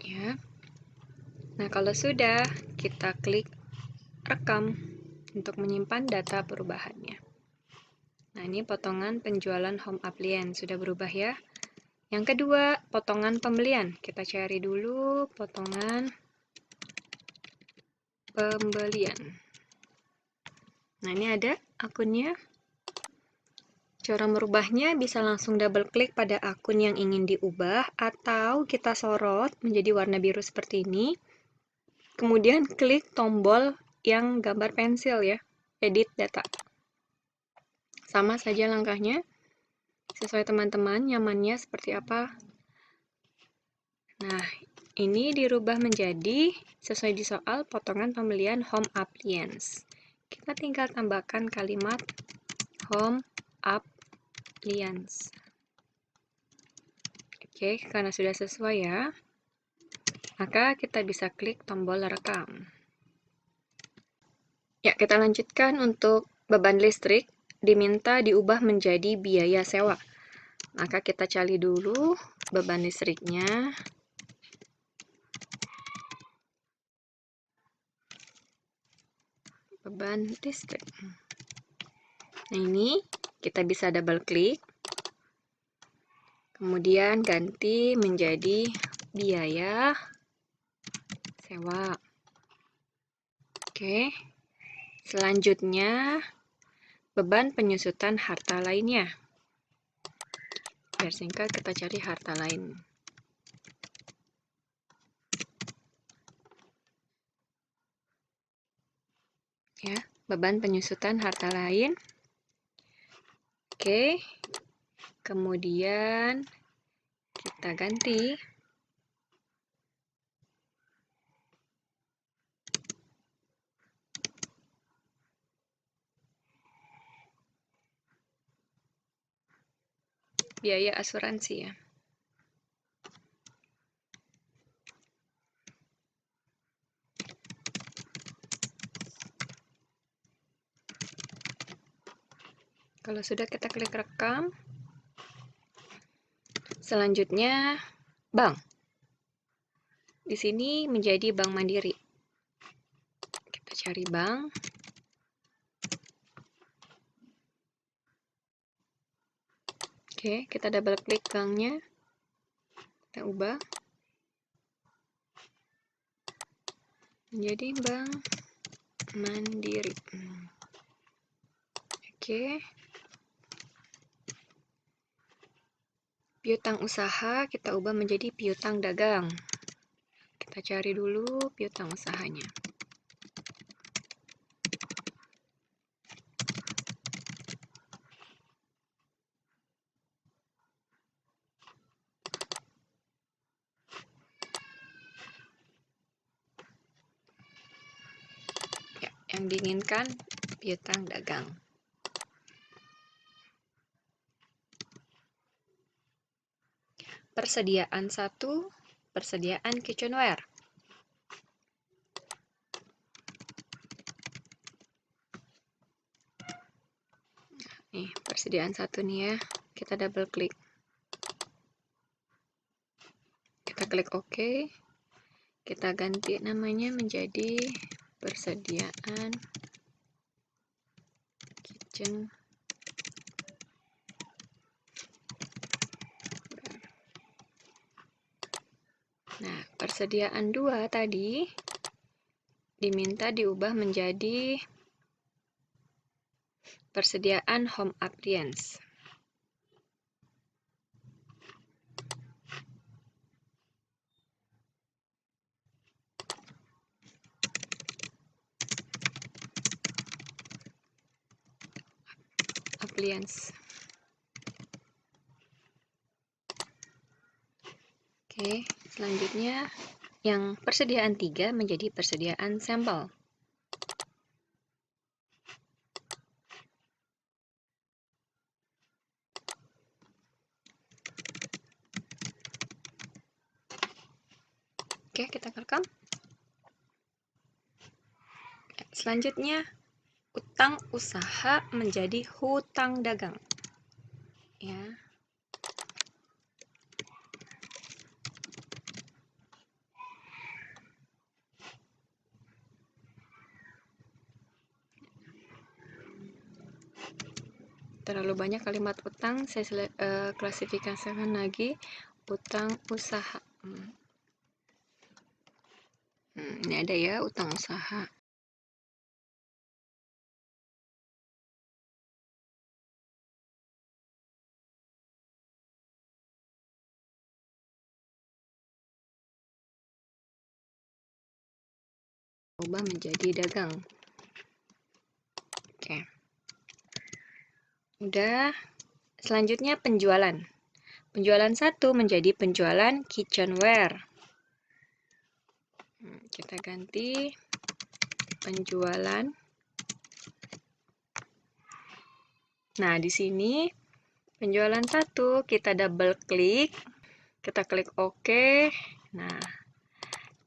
Ya. Nah, kalau sudah, kita klik rekam untuk menyimpan data perubahannya. Nah, ini potongan penjualan home appliance sudah berubah ya. Yang kedua, potongan pembelian. Kita cari dulu potongan pembelian. Nah, ini ada akunnya. Cara merubahnya bisa langsung double klik pada akun yang ingin diubah atau kita sorot menjadi warna biru seperti ini. kemudian klik tombol yang gambar pensil ya, edit data. Sama saja langkahnya, sesuai teman-teman nyamannya seperti apa. Nah, ini dirubah menjadi sesuai di soal potongan pembelian home appliance. Kita tinggal tambahkan kalimat home appliance. Oke, karena sudah sesuai ya, maka kita bisa klik tombol rekam. Ya, kita lanjutkan untuk beban listrik, diminta diubah menjadi biaya sewa. Maka kita cari dulu beban listriknya. Beban listrik. Nah, ini kita bisa double klik. Kemudian ganti menjadi biaya sewa. Oke. Selanjutnya, beban penyusutan harta lainnya. Biar singkat, kita cari harta lain. Ya, beban penyusutan harta lain. Oke. Kemudian kita ganti biaya asuransi ya. Kalau sudah, kita klik rekam. Selanjutnya, bank. Di sini menjadi Bank Mandiri. Kita cari bank. Oke, kita double klik banknya. Kita ubah menjadi Bank Mandiri. Oke. Piutang usaha kita ubah menjadi piutang dagang. Kita cari dulu piutang usahanya. Ya, yang diinginkan piutang dagang. Persediaan 1, persediaan kitchenware. Nih, persediaan 1 nih ya. Kita double klik. Kita klik OK. Kita ganti namanya menjadi persediaan kitchen. Nah, persediaan 2 tadi diminta diubah menjadi persediaan home appliance. Oke, selanjutnya yang persediaan 3 menjadi persediaan sampel. Oke, kita rekam. Selanjutnya, utang usaha menjadi hutang dagang. Ya. Terlalu banyak kalimat utang, saya klasifikasikan lagi utang usaha. Ini ada ya utang usaha. ubah menjadi dagang. Oke. Udah. Selanjutnya penjualan. Penjualan 1 menjadi penjualan kitchenware. Kita ganti penjualan. Nah, di sini penjualan 1 kita double klik, kita klik OK. Nah,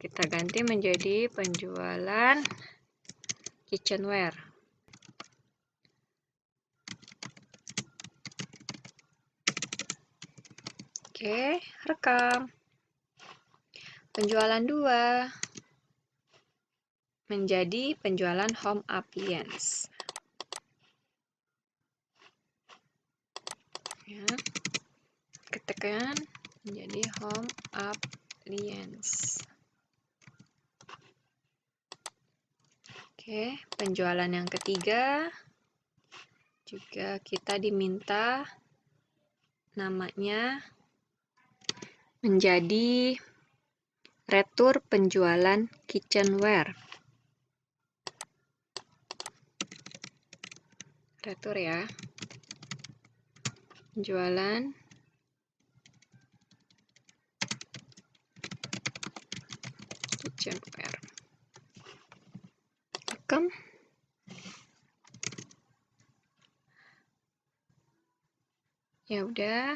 kita ganti menjadi penjualan kitchenware. Oke, rekam. Penjualan 2 menjadi penjualan home appliance. Ya, ketekan menjadi home appliance. Oke, penjualan yang ketiga juga kita diminta namanya menjadi retur penjualan kitchenware. Retur ya. Penjualan kitchenware. Rekam. Ya udah.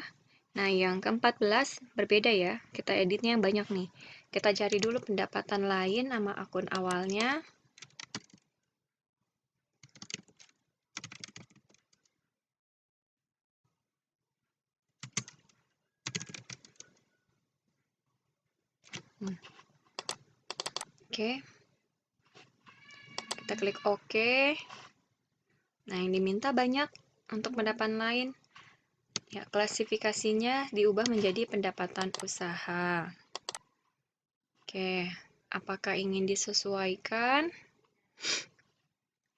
Nah, yang ke-14 berbeda ya. Kita editnya banyak nih. Kita cari dulu pendapatan lain nama akun awalnya. Oke. Kita klik OK. Nah, yang diminta banyak untuk pendapatan lain. Ya, klasifikasinya diubah menjadi pendapatan usaha. Oke, apakah ingin disesuaikan?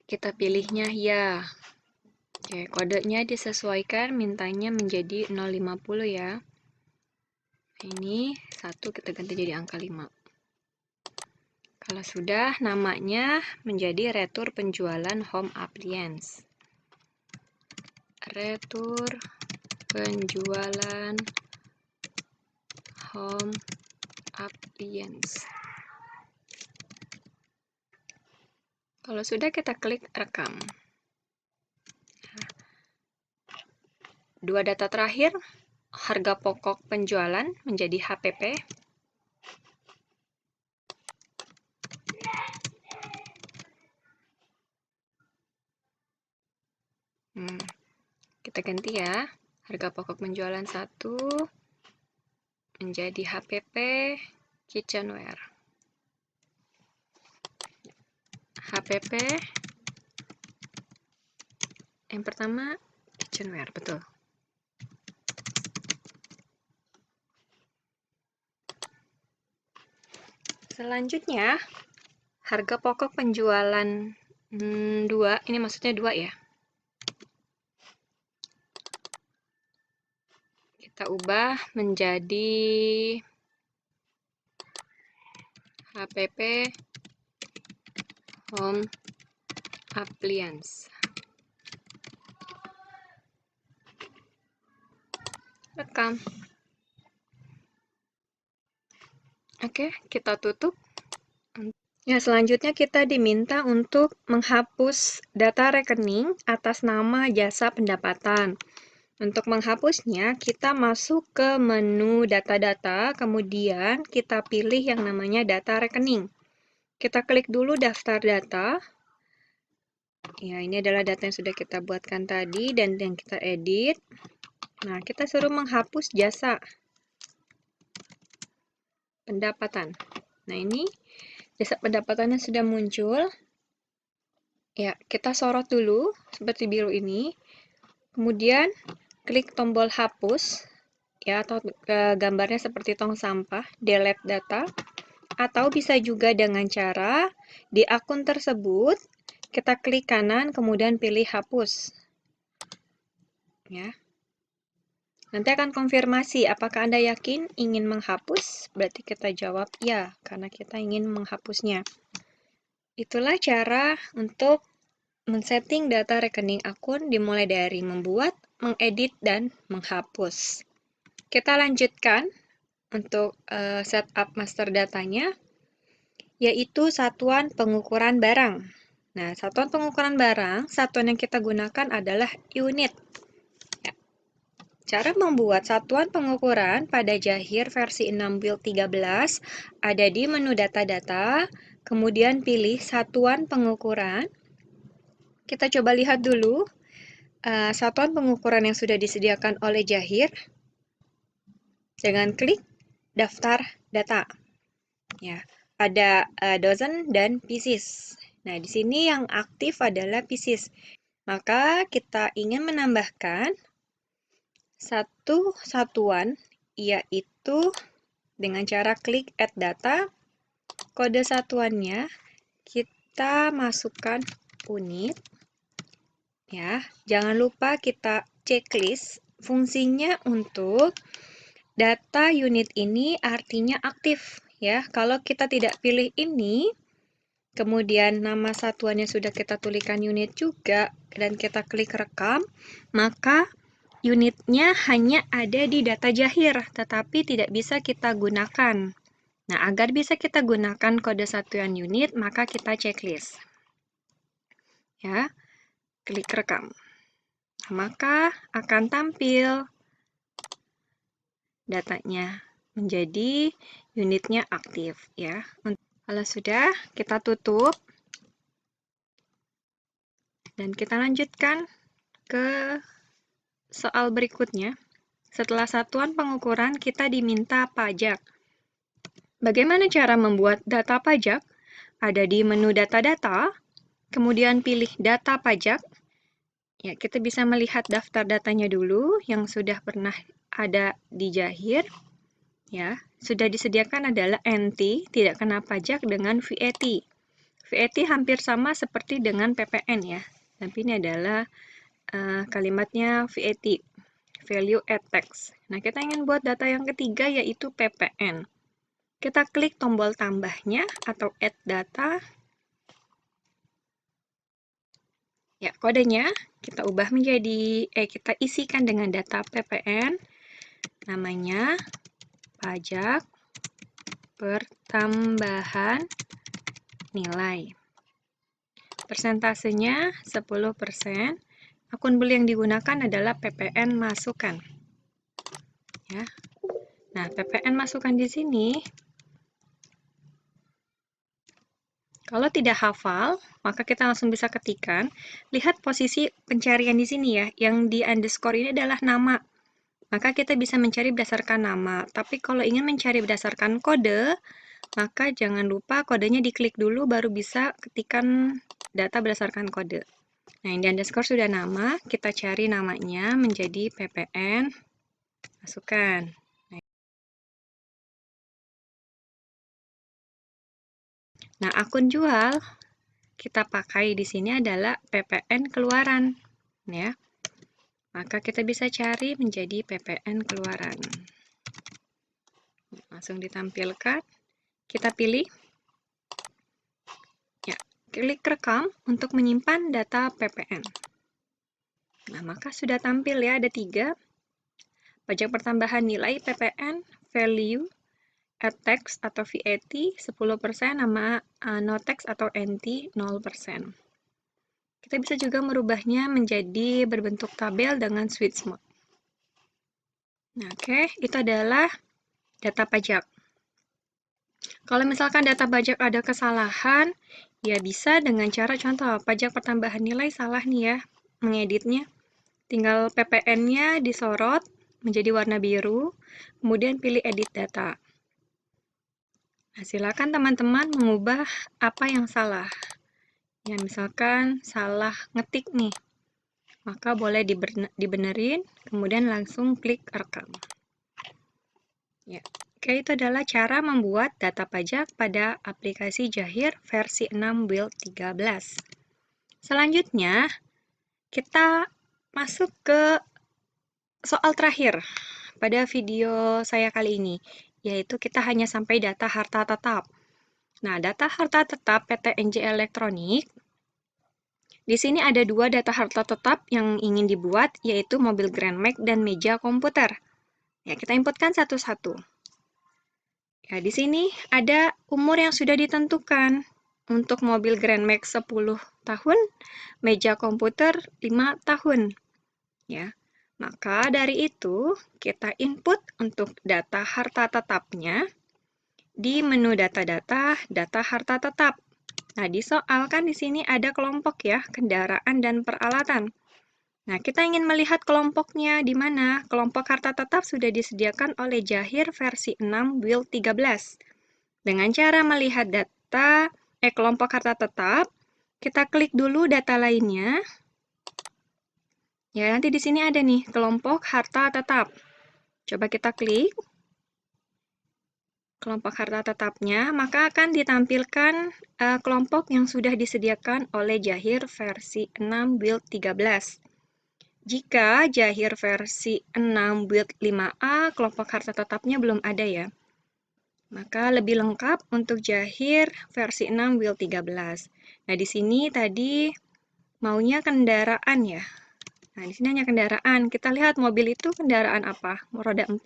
Kita pilihnya ya. Oke, kodenya disesuaikan, mintanya menjadi 050 ya. Ini 1 kita ganti jadi angka 5. Kalau sudah, namanya menjadi retur penjualan home appliance. Retur penjualan home appliance. Kalau sudah, kita klik rekam. Dua data terakhir, harga pokok penjualan menjadi HPP. Kita ganti ya. Harga pokok penjualan 1 menjadi HPP kitchenware. HPP yang pertama kitchenware, betul. Selanjutnya, harga pokok penjualan 2, ini maksudnya 2 ya. Kita ubah menjadi HPP home appliance. Rekam. Oke, kita tutup. Ya, selanjutnya kita diminta untuk menghapus data rekening atas nama jasa pendapatan. Untuk menghapusnya, kita masuk ke menu data-data, kemudian kita pilih yang namanya data rekening. Kita klik dulu daftar data. Ya, ini adalah data yang sudah kita buatkan tadi dan yang kita edit. Nah, kita suruh menghapus jasa pendapatan. Nah, ini jasa pendapatannya sudah muncul. Ya, kita sorot dulu seperti biru ini. Kemudian klik tombol hapus ya, atau gambarnya seperti tong sampah, delete data. Atau bisa juga dengan cara di akun tersebut kita klik kanan kemudian pilih hapus. Ya. Nanti akan konfirmasi apakah Anda yakin ingin menghapus, berarti kita jawab ya, karena kita ingin menghapusnya. Itulah cara untuk men-setting data rekening akun dimulai dari membuat, mengedit, dan menghapus. Kita lanjutkan untuk setup master datanya, yaitu satuan pengukuran barang. Nah, satuan pengukuran barang, satuan yang kita gunakan adalah unit. Ya. Cara membuat satuan pengukuran pada Jahir versi 6 build 13 ada di menu data-data, kemudian pilih satuan pengukuran. Kita coba lihat dulu satuan pengukuran yang sudah disediakan oleh Jahir dengan klik daftar data. Ya, ada dozen dan pieces. Nah, di sini yang aktif adalah pieces. Maka kita ingin menambahkan satu satuan, yaitu dengan cara klik add data, kode satuannya kita masukkan unit. Ya, jangan lupa kita checklist. Fungsinya untuk data unit ini artinya aktif. Ya, kalau kita tidak pilih ini, kemudian nama satuannya sudah kita tuliskan unit juga, dan kita klik rekam, maka unitnya hanya ada di data Jahir, tetapi tidak bisa kita gunakan. Nah, agar bisa kita gunakan kode satuan unit, maka kita checklist. Ya, klik rekam. Maka akan tampil datanya menjadi unitnya aktif ya. Kalau sudah, kita tutup dan kita lanjutkan ke soal berikutnya. Setelah satuan pengukuran, kita diminta pajak. Bagaimana cara membuat data pajak? Ada di menu data-data, kemudian pilih data pajak. Ya, kita bisa melihat daftar datanya dulu yang sudah pernah ada di Jahir. Ya, sudah disediakan adalah NT, tidak kena pajak, dengan VAT. VAT hampir sama seperti dengan PPN ya. Tapi ini adalah kalimatnya VAT, Value Add Tax. Nah, kita ingin buat data yang ketiga yaitu PPN. Kita klik tombol tambahnya atau Add Data. Ya, kodenya kita ubah menjadi, kita isikan dengan data PPN, namanya pajak pertambahan nilai. Persentasenya 10%. Akun beli yang digunakan adalah PPN masukan. Ya. Nah, PPN masukan di sini, kalau tidak hafal, maka kita langsung bisa ketikkan. Lihat posisi pencarian di sini ya, yang di underscore ini adalah nama. Maka kita bisa mencari berdasarkan nama. Tapi kalau ingin mencari berdasarkan kode, maka jangan lupa kodenya diklik dulu baru bisa ketikkan data berdasarkan kode. Nah, yang di underscore sudah nama, kita cari namanya menjadi PPN, masukkan. Nah, akun jual kita pakai di sini adalah PPN keluaran, ya. Maka kita bisa cari menjadi PPN keluaran. Langsung ditampilkan. Kita pilih. Ya, klik rekam untuk menyimpan data PPN. Nah, maka sudah tampil ya, ada 3. Pajak pertambahan nilai PPN, value, add tax atau VAT 10%, sama no tax atau NT 0%. Kita bisa juga merubahnya menjadi berbentuk tabel dengan switch mode. Nah, oke, itu adalah data pajak. Kalau misalkan data pajak ada kesalahan, ya bisa dengan cara contoh, pajak pertambahan nilai salah nih ya, mengeditnya. Tinggal PPN-nya disorot menjadi warna biru, kemudian pilih edit data. Nah, silakan teman-teman mengubah apa yang salah. Ya, misalkan salah ngetik nih, maka boleh dibenerin, kemudian langsung klik rekam. Ya, oke, itu adalah cara membuat data pajak pada aplikasi Jahir versi 6 build 13. Selanjutnya, kita masuk ke soal terakhir pada video saya kali ini, yaitu kita hanya sampai data harta tetap. Nah, data harta tetap PT NJ Elektronik. Di sini ada dua data harta tetap yang ingin dibuat, yaitu mobil Grand Max dan meja komputer. Ya, kita inputkan satu-satu. Ya, di sini ada umur yang sudah ditentukan. Untuk mobil Grand Max 10 tahun, meja komputer 5 tahun. Ya. Maka dari itu, kita input untuk data harta tetapnya di menu data-data, data harta tetap. Nah, di soal kan di sini ada kelompok ya, kendaraan dan peralatan. Nah, kita ingin melihat kelompoknya di mana kelompok harta tetap sudah disediakan oleh Jahir versi 6 build 13. Dengan cara melihat data kelompok harta tetap, kita klik dulu data lainnya. Ya, nanti di sini ada nih kelompok harta tetap. Coba kita klik kelompok harta tetapnya, maka akan ditampilkan kelompok yang sudah disediakan oleh Jahir versi 6 build 13. Jika Jahir versi 6 build 5A, kelompok harta tetapnya belum ada ya. Maka lebih lengkap untuk Jahir versi 6 build 13. Nah, di sini tadi maunya kendaraan ya. Nah, di sini hanya kendaraan. Kita lihat mobil itu kendaraan apa? Roda 4.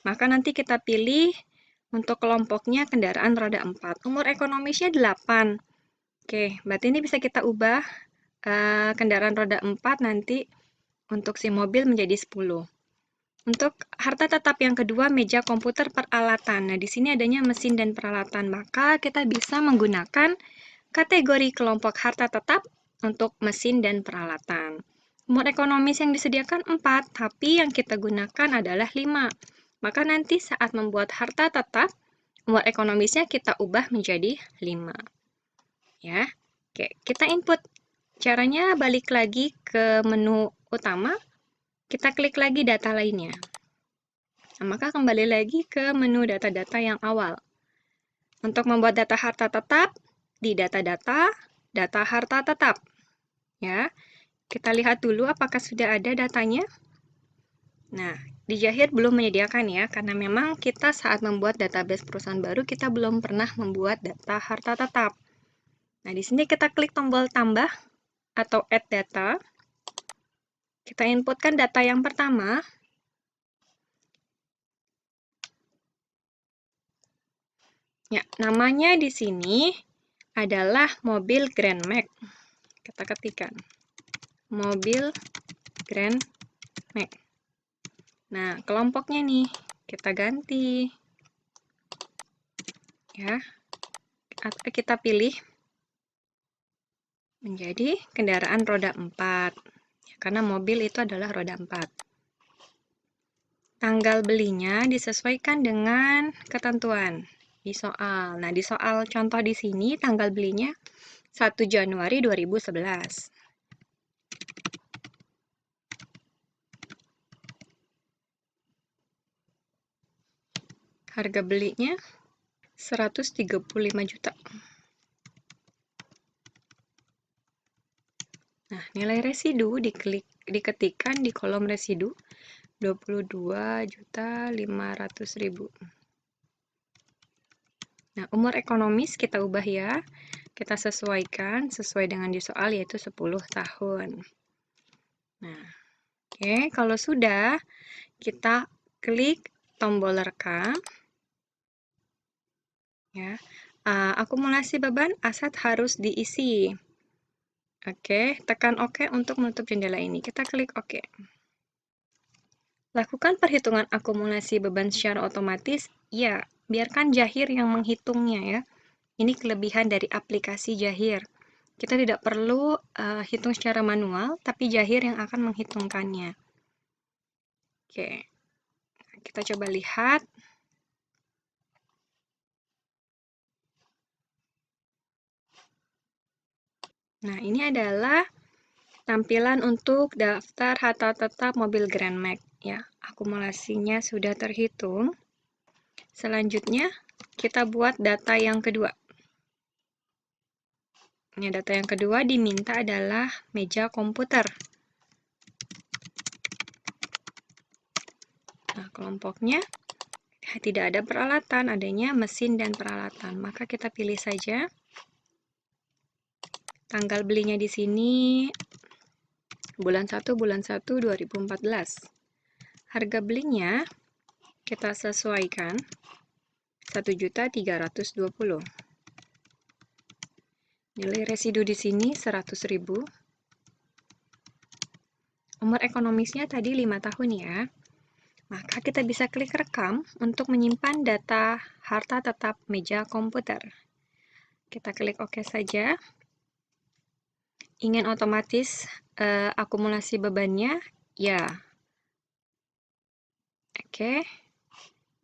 Maka nanti kita pilih untuk kelompoknya kendaraan roda 4. Umur ekonomisnya 8. Oke, berarti ini bisa kita ubah kendaraan roda 4 nanti untuk si mobil menjadi 10. Untuk harta tetap yang kedua, meja komputer peralatan. Nah, di sini adanya mesin dan peralatan, maka kita bisa menggunakan kategori kelompok harta tetap untuk mesin dan peralatan. Umur ekonomis yang disediakan 4, tapi yang kita gunakan adalah 5. Maka nanti saat membuat harta tetap, umur ekonomisnya kita ubah menjadi 5. Ya. Oke, kita input. Caranya balik lagi ke menu utama, kita klik lagi data lainnya. Nah, maka kembali lagi ke menu data-data yang awal. Untuk membuat data harta tetap, di data-data, data harta tetap. Ya, kita lihat dulu apakah sudah ada datanya. Nah, di Jahir belum menyediakan ya, karena memang kita saat membuat database perusahaan baru, kita belum pernah membuat data harta tetap. Nah, di sini kita klik tombol tambah atau add data. Kita inputkan data yang pertama. Ya, namanya di sini adalah mobil Grand Max. Kita ketikkan mobil Grand Max. Nah, kelompoknya nih kita ganti. Ya. Atau kita pilih menjadi kendaraan roda 4. Karena mobil itu adalah roda 4. Tanggal belinya disesuaikan dengan ketentuan di soal. Nah, di soal contoh di sini tanggal belinya 1 Januari 2011. Harga belinya 135 juta. Nah, nilai residu diketikkan di kolom residu 22.500.000. Nah, umur ekonomis kita ubah ya. Kita sesuaikan sesuai dengan di soal yaitu 10 tahun. Nah, oke, kalau sudah kita klik tombol rekam. Ya. Akumulasi beban aset harus diisi. Oke, tekan OK untuk menutup jendela ini. Kita klik OK. Lakukan perhitungan akumulasi beban secara otomatis. Ya, biarkan Jahir yang menghitungnya ya. Ini kelebihan dari aplikasi Jahir. Kita tidak perlu hitung secara manual, tapi Jahir yang akan menghitungkannya. Oke, kita coba lihat. Nah, ini adalah tampilan untuk daftar harta tetap mobil Grand Max. Ya, akumulasinya sudah terhitung. Selanjutnya, kita buat data yang kedua. Nah, data yang kedua diminta adalah meja komputer. Nah, kelompoknya Tidak ada peralatan, adanya mesin dan peralatan. Maka kita pilih saja. Tanggal belinya di sini bulan 1 2014. Harga belinya kita sesuaikan 1.320.000. Nilai residu di sini 100.000. Umur ekonomisnya tadi 5 tahun ya. Maka kita bisa klik rekam untuk menyimpan data harta tetap meja komputer. Kita klik OK saja. Ingin otomatis akumulasi bebannya? Ya. Oke.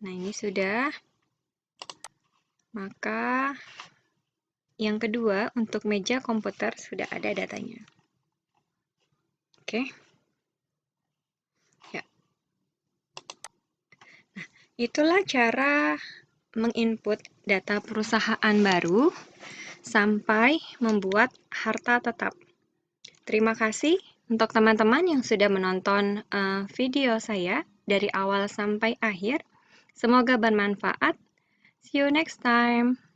Nah, ini sudah. Maka yang kedua, untuk meja komputer sudah ada datanya. Oke. Ya. Nah, itulah cara menginput data perusahaan baru sampai membuat harta tetap. Terima kasih untuk teman-teman yang sudah menonton video saya dari awal sampai akhir. Semoga bermanfaat. See you next time.